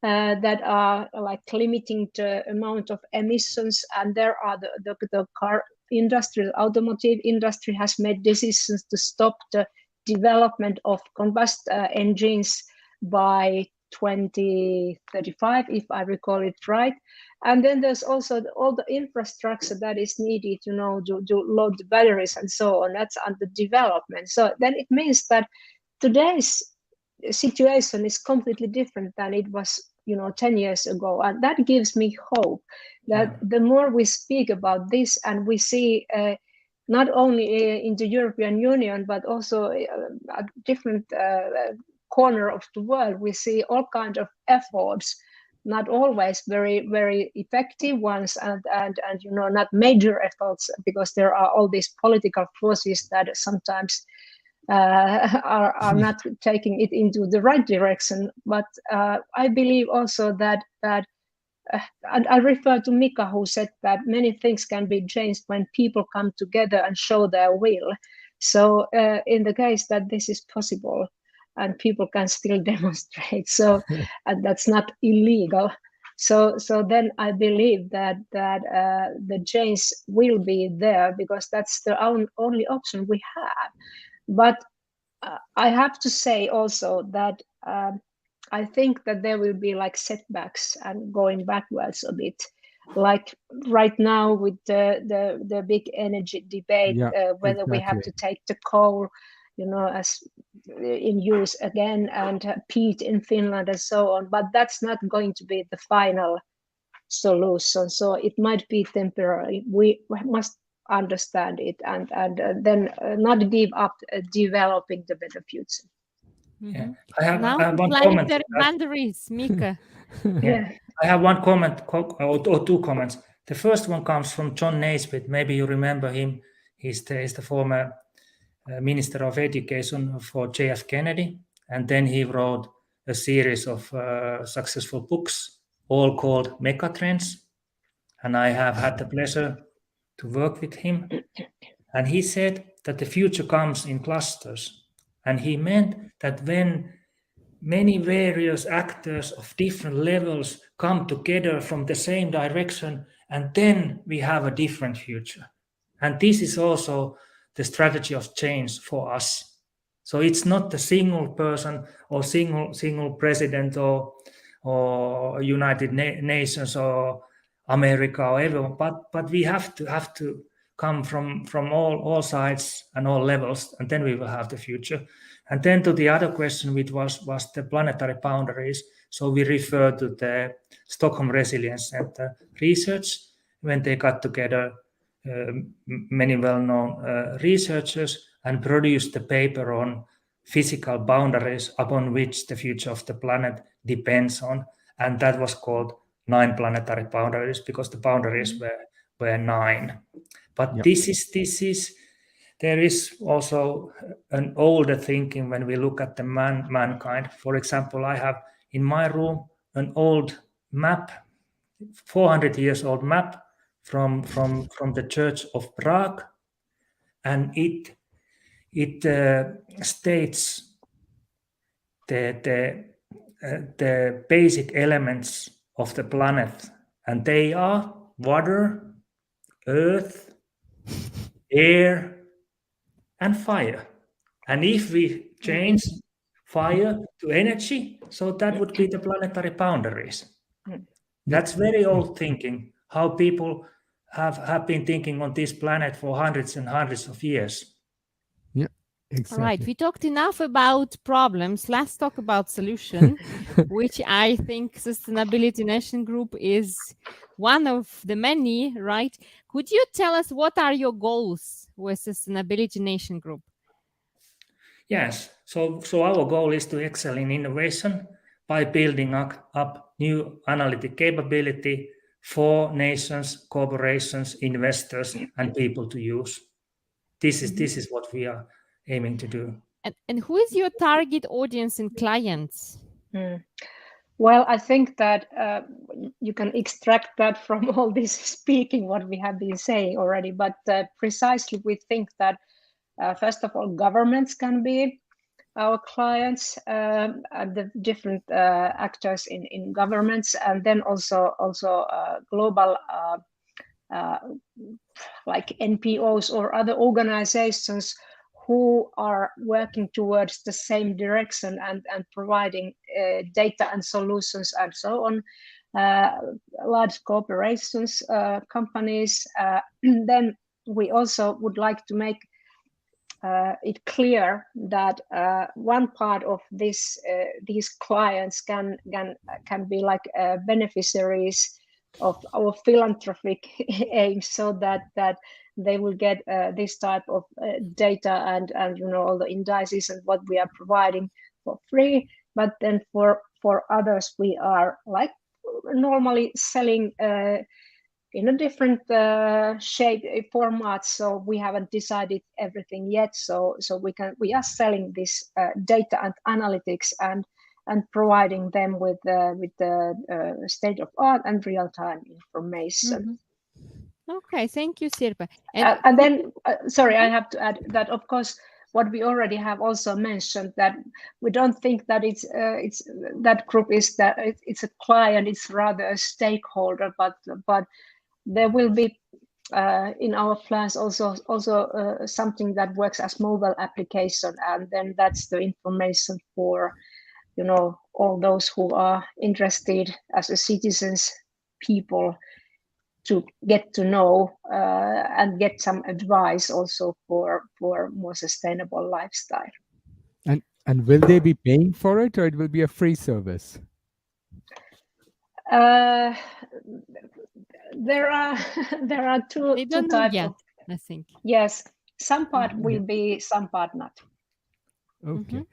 that are like limiting the amount of emissions, and there are the car industry, the automotive industry has made decisions to stop the development of combustion engines by 2035, if I recall it right. And then there's also all the infrastructure that is needed, to load the batteries and so on. That's under development. So then it means that today's situation is completely different than it was 10 years ago. And that gives me hope that the more we speak about this and we see not only in the European Union, but also at different corner of the world, we see all kinds of efforts, not always very, very effective ones, and not major efforts, because there are all these political forces that sometimes are not taking it into the right direction. But I believe also that and I refer to Mika, who said that many things can be changed when people come together and show their will. So in the case that this is possible and people can still demonstrate, so and that's not illegal, so then I believe that the change will be there, because that's the only option we have. But I have to say also that I think that there will be like setbacks and going backwards a bit, like right now with the big energy debate, whether we have to take the coal, as in use again, and peat in Finland and so on. But that's not going to be the final solution. So it might be temporary. We must understand it and then not give up developing the better future. Yeah. I have one comment. comment. Boundaries, Mika. I have one comment or two comments. The first one comes from John Naisbitt. Maybe you remember him. He's the former Minister of Education for J.F. Kennedy. And then he wrote a series of successful books, all called Megatrends. And I have had the pleasure to work with him. And he said that the future comes in clusters. And he meant that when many various actors of different levels come together from the same direction, and then we have a different future. And this is also the strategy of change for us. So it's not the single person or single president or United Nations or America or everyone, but we have to come from all sides and all levels, and then we will have the future. And then to the other question, which was the planetary boundaries. So we refer to the Stockholm Resilience Center research, when they got together many well-known researchers and produced the paper on physical boundaries upon which the future of the planet depends on. And that was called 9 planetary boundaries, because the boundaries were 9. But this is there is also an older thinking when we look at the mankind. For example, I have in my room an old map, 400 years old map from the Church of Prague, and it states the basic elements of the planet, and they are water, earth, air, and fire. And if we change fire to energy, so that would be the planetary boundaries. That's very old thinking, how people have been thinking on this planet for hundreds and hundreds of years. Yeah, exactly. All right, we talked enough about problems. Let's talk about solution, which I think Sustainability Nation Group is one of the many, right? Could you tell us what are your goals with Sustainability Nation Group? Yes, so our goal is to excel in innovation by building up new analytic capability for nations, corporations, investors, and people to use. This is what we are aiming to do. And who is your target audience and clients? Well, I think that you can extract that from all this speaking, what we have been saying already. But precisely, we think that first of all, governments can be our clients, and the different actors in governments, and then also global like NPOs or other organizations who are working towards the same direction and providing data and solutions and so on, large corporations, companies. Then we also would like to make it clear that one part of this these clients can be like beneficiaries of our philanthropic aims, so that they will get this type of data and all the indices and what we are providing for free. But then for others, we are like normally selling in a different shape format. So we haven't decided everything yet. So we are selling this data and analytics and providing them with the state of art and real time information. Okay, thank you, Sirpa. And then, sorry, I have to add that, of course, what we already have also mentioned, that we don't think that it's that group is that it's a client, it's rather a stakeholder, but there will be in our plans also something that works as mobile application, and then that's the information for all those who are interested as a citizens, people, to get to know and get some advice also for more sustainable lifestyle. And will they be paying for it, or it will be a free service? There are two types yet, of, I think. Yes, some part will be, some part not. Okay.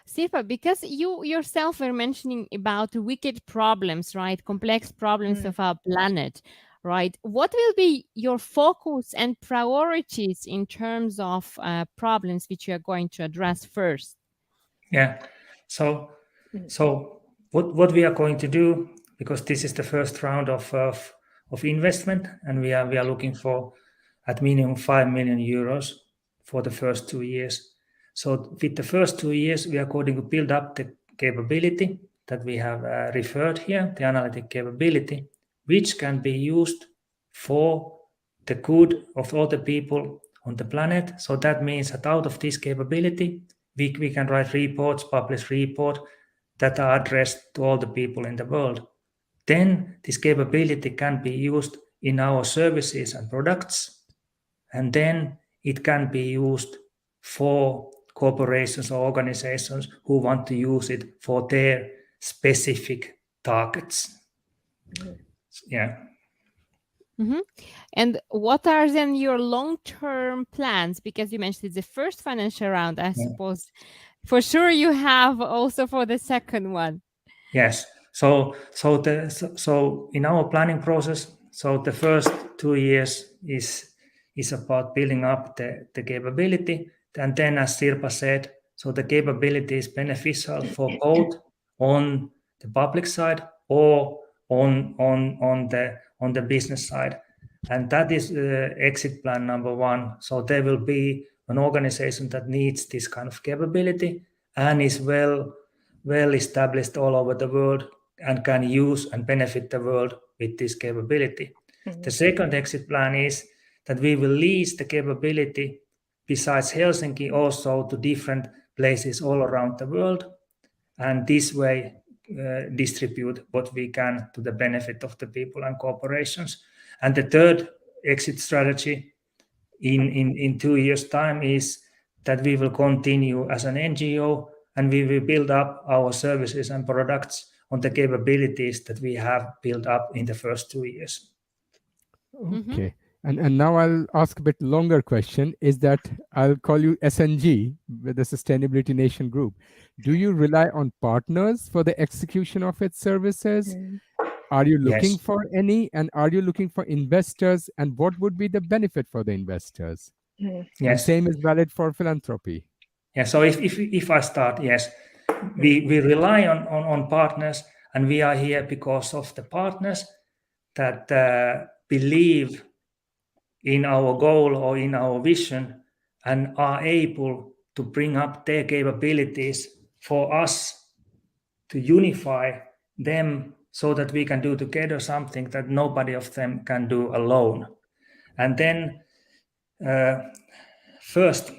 Sirpa, because you yourself were mentioning about wicked problems, right? Complex problems of our planet, right? What will be your focus and priorities in terms of problems which you are going to address first? Yeah. So what we are going to do, because this is the first round of investment, and we are looking for at minimum 5 million euros for the first 2 years. So with the first 2 years, we are going to build up the capability that we have referred here, the analytic capability, which can be used for the good of all the people on the planet. So that means that out of this capability, we can write reports, publish reports that are addressed to all the people in the world. Then this capability can be used in our services and products, and then it can be used for corporations or organizations who want to use it for their specific targets. Yeah. And what are then your long-term plans? Because you mentioned it's the first financial round, I suppose. For sure, you have also for the second one. Yes. So in our planning process, so the first 2 years is about building up the capability, and then, as Sirpa said, so the capability is beneficial for both on the public side or on the business side, and that is exit plan number 1. So there will be an organization that needs this kind of capability and is well established all over the world and can use and benefit the world with this capability. The second exit plan is that we will lease the capability besides Helsinki also to different places all around the world, and this way distribute what we can to the benefit of the people and corporations. And the third exit strategy in 2 years' time is that we will continue as an NGO, and we will build up our services and products on the capabilities that we have built up in the first 2 years. Okay. And now I'll ask a bit longer question, is that I'll call you SNG, with the Sustainability Nation Group. Do you rely on partners for the execution of its services? Are you looking for any, and are you looking for investors, and what would be the benefit for the investors? Yes. And same is valid for philanthropy. Yeah, so if I start, yes, we rely on partners, and we are here because of the partners that believe in our goal or in our vision and are able to bring up their capabilities for us to unify them so that we can do together something that nobody of them can do alone. And then first,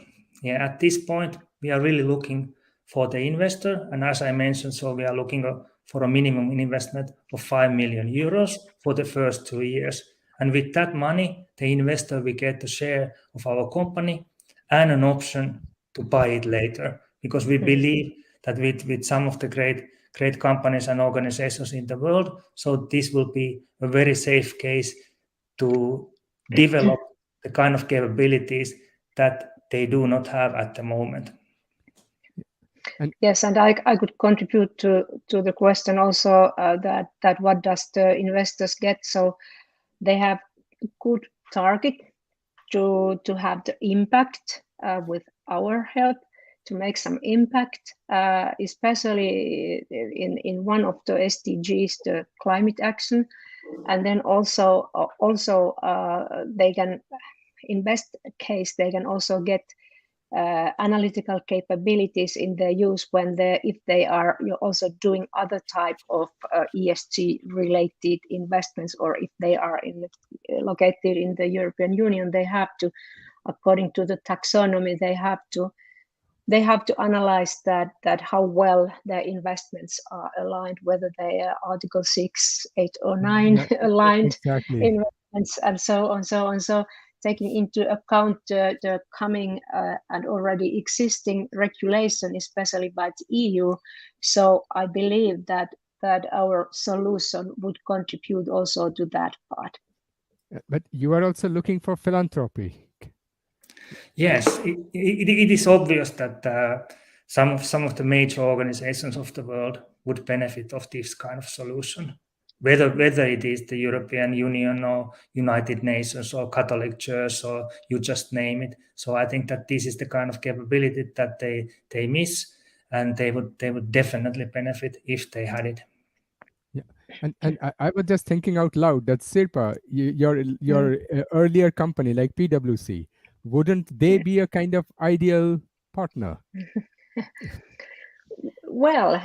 at this point, we are really looking for the investor. And as I mentioned, so we are looking for a minimum investment of 5 million euros for the first 2 years. And with that money, the investor will get a share of our company, and an option to buy it later, because we believe that with some of the great companies and organizations in the world, so this will be a very safe case to develop the kind of capabilities that they do not have at the moment. Yes, and I could contribute to the question also, that what does the investors get? So they have good target to have the impact with our help, to make some impact, especially in one of the SDGs, the climate action, and then also they can, in best case, they can also get analytical capabilities in their use if they are also doing other type of ESG related investments, or if they are located in the European Union, they have to, according to the taxonomy, they have to analyze that how well their investments are aligned, whether they are Article 6, 8, or 9 aligned investments, and so on. So taking into account the coming and already existing regulation, especially by the EU. So I believe that our solution would contribute also to that part. But you are also looking for philanthropy. Yes, it is obvious that some of the major organizations of the world would benefit of this kind of solution. Whether it is the European Union or United Nations or Catholic Church, or you just name it. So I think that this is the kind of capability that they miss, and they would definitely benefit if they had it. Yeah, and I was just thinking out loud that Sirpa, your earlier company like PwC, wouldn't they be a kind of ideal partner? Well,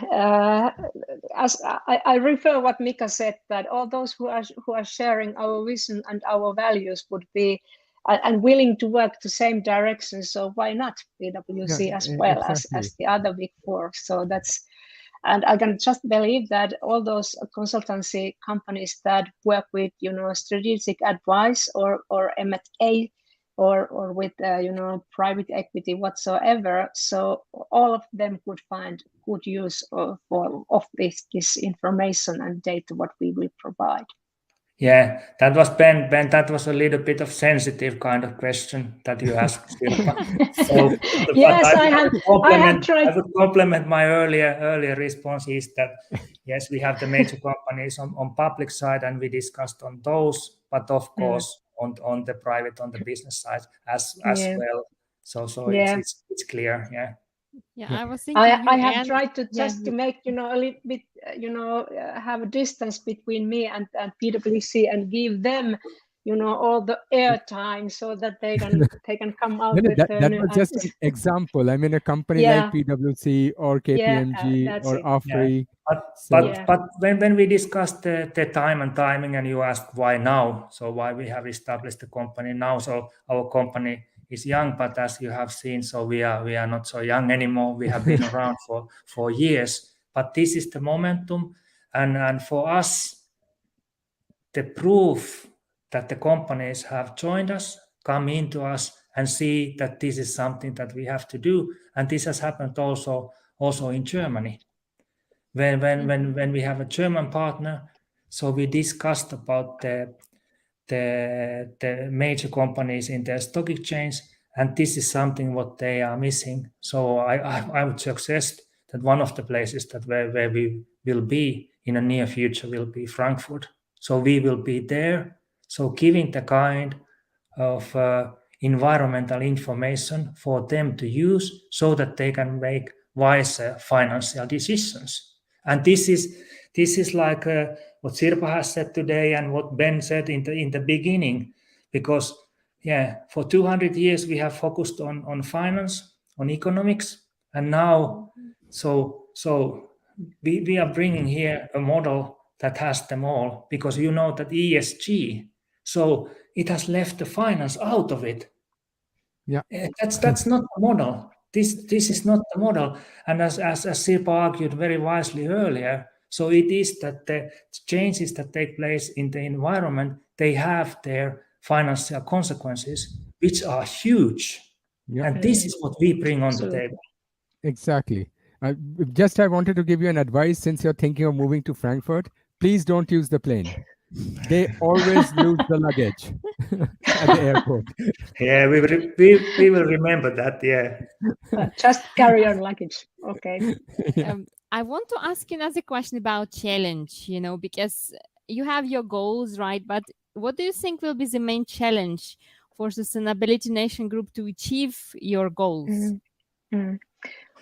as I refer what Mika said, that all those who are sharing our vision and our values would be and willing to work the same direction. So why not PwC as well as the other Big Four? So that's, and I can just believe that all those consultancy companies that work with strategic advice or M&A or with private equity whatsoever, so all of them could find good use of this information and data what we will provide. Yeah, that was Ben. That was a little bit of sensitive kind of question that you asked, Sirpa. So, yes, I have tried. I would complement my earlier response is that yes, we have the major companies on public side, and we discussed on those, but of course on the private, on the business side as well. So it's clear. Yeah. Yeah, I was thinking. I have tried to to make a little bit have a distance between me and PwC and give them all the airtime so that they can come out with that was just an example. I mean, a company like PwC or KPMG or AFRI. Yeah. But when we discussed the time and timing, and you asked why now, so why we have established the company now, so our company is young, but as you have seen, so we are not so young anymore. We have been around for years, but this is the momentum, and for us, the proof that the companies have joined us, come into us, and see that this is something that we have to do, and this has happened also in Germany. When we have a German partner, so we discussed about the major companies in their stock exchange, and this is something what they are missing. So I would suggest that one of the places that where we will be in the near future will be Frankfurt. So we will be there, so giving the kind of environmental information for them to use so that they can make wise financial decisions. And this is like what Sirpa has said today and what Ben said in the beginning, because for 200 years we have focused on finance, on economics, and now so we are bringing here a model that has them all, because you know that ESG, so it has left the finance out of it. Yeah, that's not the model. This is not the model, and as Sirpa argued very wisely earlier, so it is that the changes that take place in the environment, they have their financial consequences, which are huge. Yeah, And this is what we bring on the Absolutely. table. exactly. I wanted to give you an advice since you're thinking of moving to Frankfurt. Please don't use the plane. They always lose the luggage at the airport. Yeah, we will remember that. Yeah. Just carry on luggage. Okay. I want to ask you another question about challenge, because you have your goals, right? But what do you think will be the main challenge for Sustainability Nation Group to achieve your goals?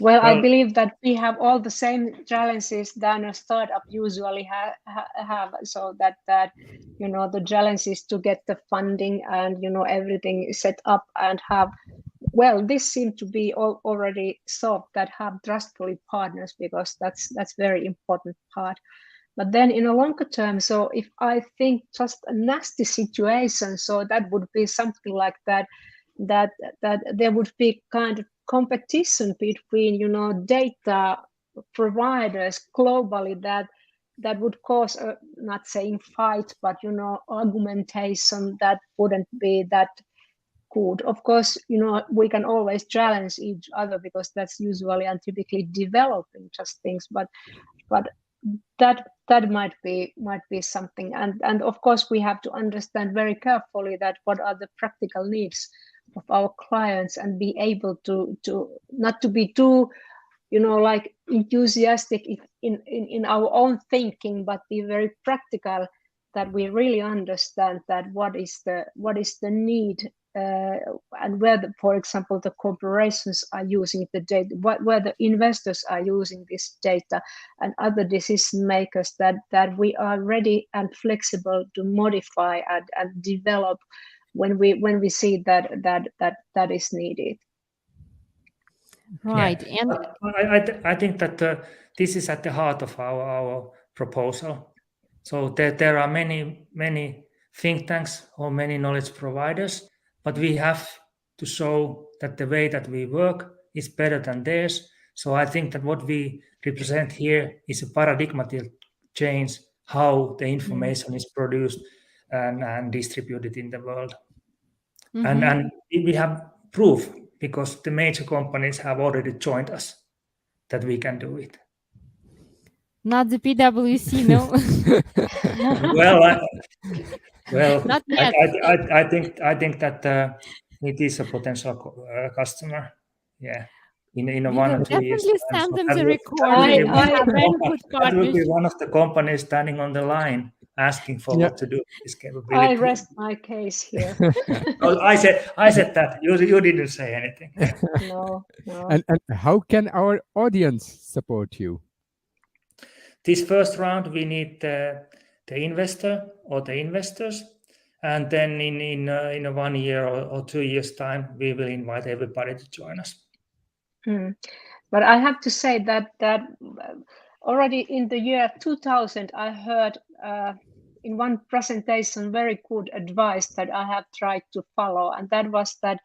Well, I Well- believe that we have all the same challenges than a startup usually have. So that the challenge is to get the funding and everything set up and have. Well, this seemed to be already solved, that have trustfully partners, because that's very important part. But then in a longer term, so if I think just a nasty situation, so that would be something like that there would be kind of competition between data providers globally that would cause a, not saying fight, but argumentation that wouldn't be that good. Of course, we can always challenge each other, because that's usually and typically developing just things, but that might be something. And of course we have to understand very carefully that what are the practical needs of our clients, and be able to not to be too like enthusiastic in our own thinking, but be very practical, that we really understand that what is the need, and where for example the corporations are using the data, where the investors are using this data, and other decision makers, that we are ready and flexible to modify and develop when we see that is needed. Right. Yeah. And But I think that this is at the heart of our proposal. So there are many think tanks or many knowledge providers, but we have to show that the way that we work is better than theirs. So I think that what we represent here is a paradigmatic change how the information is produced and distributed in the world. And we have proof, because the major companies have already joined us, that we can do it. not the PwC, no. Well, Not yet. I think that it is a potential customer. Yeah, in a We 1 will or 2 years definitely time. send So them that the will- recording. We I- have very good that will be partnership. one of the companies standing on the line asking for Yeah. what to do with this I capability. rest my case here. Oh, I said that. You didn't say anything. No. And how can our audience support you? This first round, we need the investor or the investors, and then in a 1 year or 2 years time, we will invite everybody to join us. But I have to say that already in the year 2000, I heard in one presentation very good advice that I have tried to follow, and that was that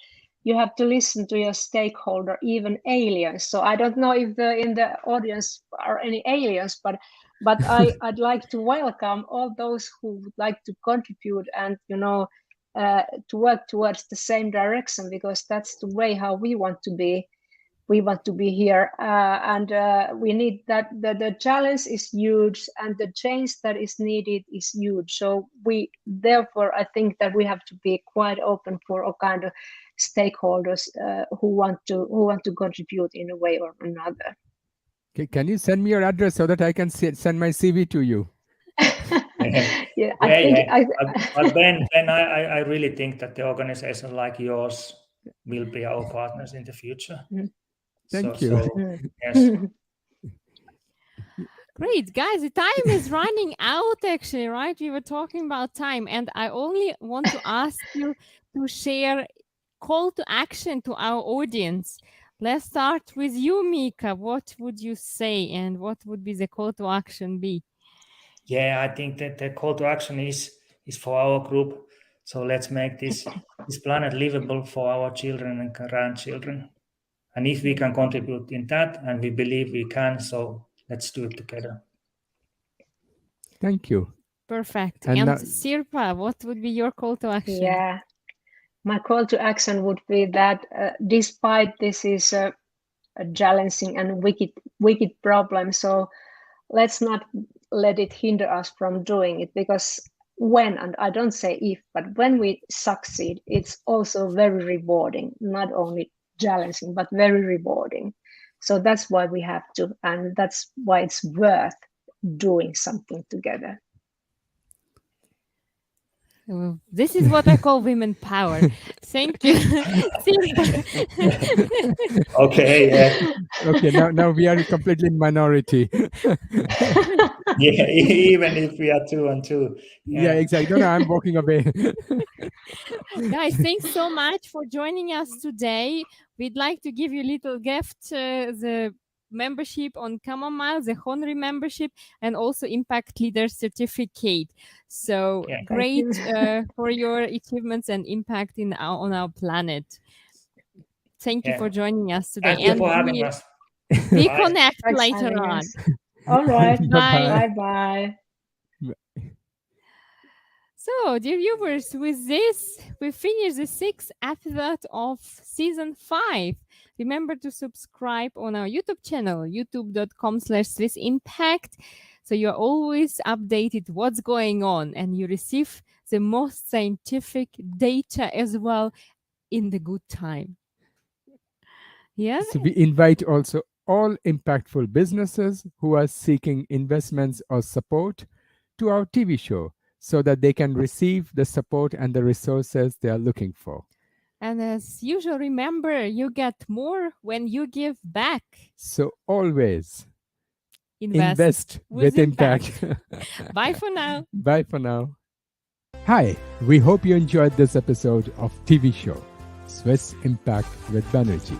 you have to listen to your stakeholder, even aliens. So I don't know if in the audience are any aliens, but I'd like to welcome all those who would like to contribute and to work towards the same direction, because that's the way how we want to be here, and we need that. The challenge is huge, and the change that is needed is huge. So therefore I think that we have to be quite open for all kind of stakeholders who want to contribute in a way or another. Can you send me your address so that I can send my CV to you? Yeah, I think But then I really think that the organization like yours will be our partners in the future. Thank you. Yes. Great, guys. The time is running out, actually, right? We were talking about time, and I only want to ask you to share call to action to our audience. Let's start with you, Mika. What would you say, and what would be the call to action be? Yeah, I think that the call to action is for our group. So let's make this planet livable for our children and grandchildren. And if we can contribute in that, and we believe we can, so let's do it together. Thank you. Perfect. And And Sirpa, what would be your call to action? yeah. My call to action would be that despite this is a challenging and wicked problem, so let's not let it hinder us from doing it, because when, and I don't say if, but when we succeed, it's also very rewarding, not only challenging, but very rewarding. So that's why we have to, and that's why it's worth doing something together. Well, this is what I call women power. Thank you. Okay, yeah. Okay, now we are completely minority. Yeah, even if we are 2 and 2. Yeah, exactly. No, I'm walking away. Guys, thanks so much for joining us today. We'd like to give you a little gift, the membership on Common Mile, the honorary membership, and also Impact Leader Certificate. So Yeah. great for your achievements and impact on our planet. Thank you for joining us today. Thank you for having us. We Bye. connect Thanks for later having on. us. All right. Bye-bye. Bye. So, dear viewers, with this, we finish the 6th episode of season 5. Remember to subscribe on our YouTube channel, youtube.com/SwissImpact. So you're always updated what's going on and you receive the most scientific data as well in the good time. Yeah. So we invite also all impactful businesses who are seeking investments or support to our TV show so that they can receive the support and the resources they are looking for. And as usual, remember, you get more when you give back. So always Invest with impact. Bye for now. Bye for now. Hi, we hope you enjoyed this episode of TV show Swiss Impact with Banerjee.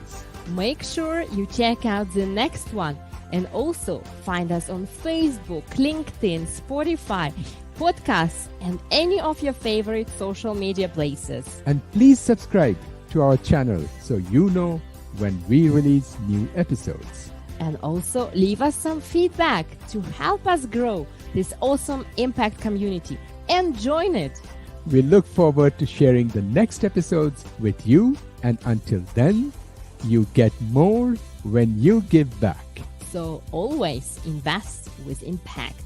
Make sure you check out the next one and also find us on Facebook, LinkedIn, Spotify, podcasts, and any of your favorite social media places. And please subscribe to our channel so you know when we release new episodes. And also leave us some feedback to help us grow this awesome impact community and join it. We look forward to sharing the next episodes with you, and until then, you get more when you give back. So always invest with impact.